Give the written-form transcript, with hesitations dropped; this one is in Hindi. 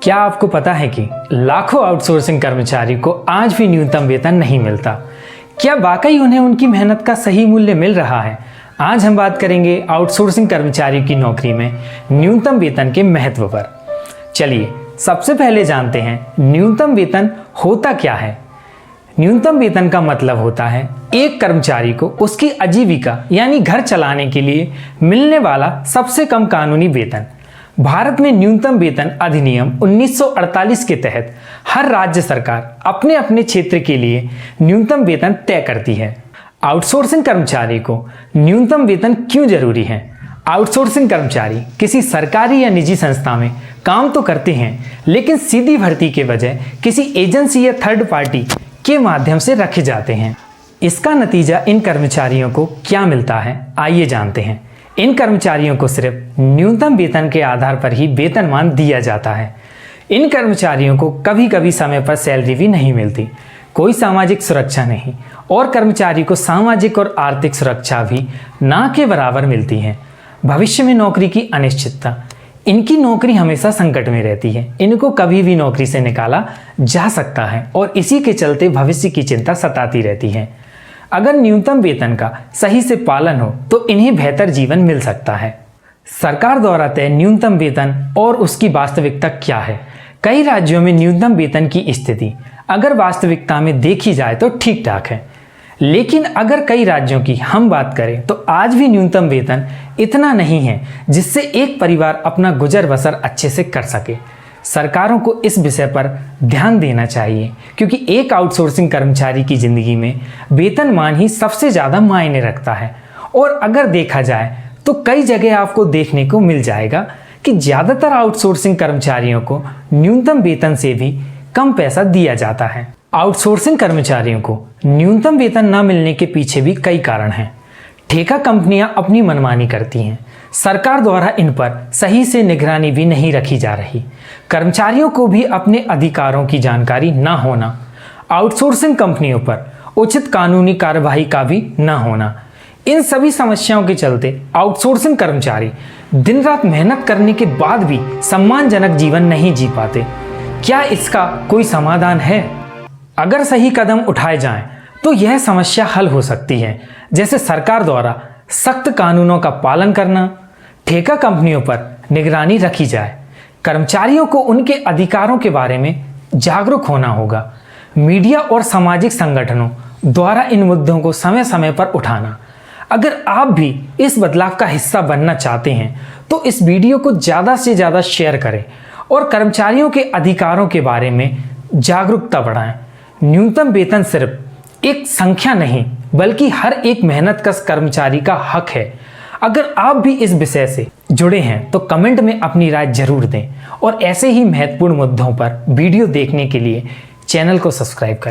क्या आपको पता है कि लाखों आउटसोर्सिंग कर्मचारी को आज भी न्यूनतम वेतन नहीं मिलता? क्या वाकई उन्हें उनकी मेहनत का सही मूल्य मिल रहा है? आज हम बात करेंगे आउटसोर्सिंग कर्मचारी की नौकरी में न्यूनतम वेतन के महत्व पर। चलिए सबसे पहले जानते हैं न्यूनतम वेतन होता क्या है। न्यूनतम वेतन का मतलब होता है एक कर्मचारी को उसकी आजीविका यानी घर चलाने के लिए मिलने वाला सबसे कम कानूनी वेतन। भारत में न्यूनतम वेतन अधिनियम 1948 के तहत हर राज्य सरकार अपने अपने क्षेत्र के लिए न्यूनतम वेतन तय करती है। आउटसोर्सिंग कर्मचारी को न्यूनतम वेतन क्यों जरूरी है? आउटसोर्सिंग कर्मचारी किसी सरकारी या निजी संस्था में काम तो करते हैं, लेकिन सीधी भर्ती के बजाय किसी एजेंसी या थर्ड पार्टी के माध्यम से रखे जाते हैं। इसका नतीजा इन कर्मचारियों को क्या मिलता है, आइए जानते हैं। इन कर्मचारियों को सिर्फ न्यूनतम वेतन के आधार पर ही वेतनमान दिया जाता है। इन कर्मचारियों को कभी कभी समय पर सैलरी भी नहीं मिलती, कोई सामाजिक सुरक्षा नहीं, और कर्मचारी को सामाजिक और आर्थिक सुरक्षा भी ना के बराबर मिलती है। भविष्य में नौकरी की अनिश्चितता, इनकी नौकरी हमेशा संकट में रहती है। इनको कभी भी नौकरी से निकाला जा सकता है और इसी के चलते भविष्य की चिंता सताती रहती है। अगर न्यूनतम वेतन का सही से पालन हो तो इन्हें बेहतर जीवन मिल सकता है। सरकार द्वारा तय न्यूनतम वेतन और उसकी वास्तविकता क्या है? कई राज्यों में न्यूनतम वेतन की स्थिति अगर वास्तविकता में देखी जाए तो ठीक ठाक है, लेकिन अगर कई राज्यों की हम बात करें तो आज भी न्यूनतम वेतन इतना नहीं है जिससे एक परिवार अपना गुजर बसर अच्छे से कर सके। सरकारों को इस विषय पर ध्यान देना चाहिए, क्योंकि एक आउटसोर्सिंग कर्मचारी की जिंदगी में वेतनमान ही सबसे ज़्यादा मायने रखता है। और अगर देखा जाए तो कई जगह आपको देखने को मिल जाएगा कि ज़्यादातर आउटसोर्सिंग कर्मचारियों को न्यूनतम वेतन से भी कम पैसा दिया जाता है। आउटसोर्सिंग कर्मचारियों को न्यूनतम वेतन न मिलने के पीछे भी कई कारण हैं। ठेका कंपनियां अपनी मनमानी करती हैं, सरकार द्वारा इन पर सही से निगरानी भी नहीं रखी जा रही, कर्मचारियों को भी अपने अधिकारों की जानकारी न होना, आउटसोर्सिंग कंपनियों पर उचित कानूनी कार्यवाही का भी न होना। इन सभी समस्याओं के चलते आउटसोर्सिंग कर्मचारी दिन रात मेहनत करने के बाद भी सम्मानजनक जीवन नहीं जी पाते। क्या इसका कोई समाधान है? अगर सही कदम उठाए जाएं तो यह समस्या हल हो सकती है, जैसे सरकार द्वारा सख्त कानूनों का पालन करना, ठेका कंपनियों पर निगरानी रखी जाए, कर्मचारियों को उनके अधिकारों के बारे में जागरूक होना होगा, मीडिया और सामाजिक संगठनों द्वारा इन मुद्दों को समय समय पर उठाना। अगर आप भी इस बदलाव का हिस्सा बनना चाहते हैं तो इस वीडियो को ज़्यादा से ज़्यादा शेयर करें और कर्मचारियों के अधिकारों के बारे में जागरूकता बढ़ाएं। न्यूनतम वेतन सिर्फ एक संख्या नहीं, बल्कि हर एक मेहनतकश कर्मचारी का हक है। अगर आप भी इस विषय से जुड़े हैं तो कमेंट में अपनी राय जरूर दें और ऐसे ही महत्वपूर्ण मुद्दों पर वीडियो देखने के लिए चैनल को सब्सक्राइब करें।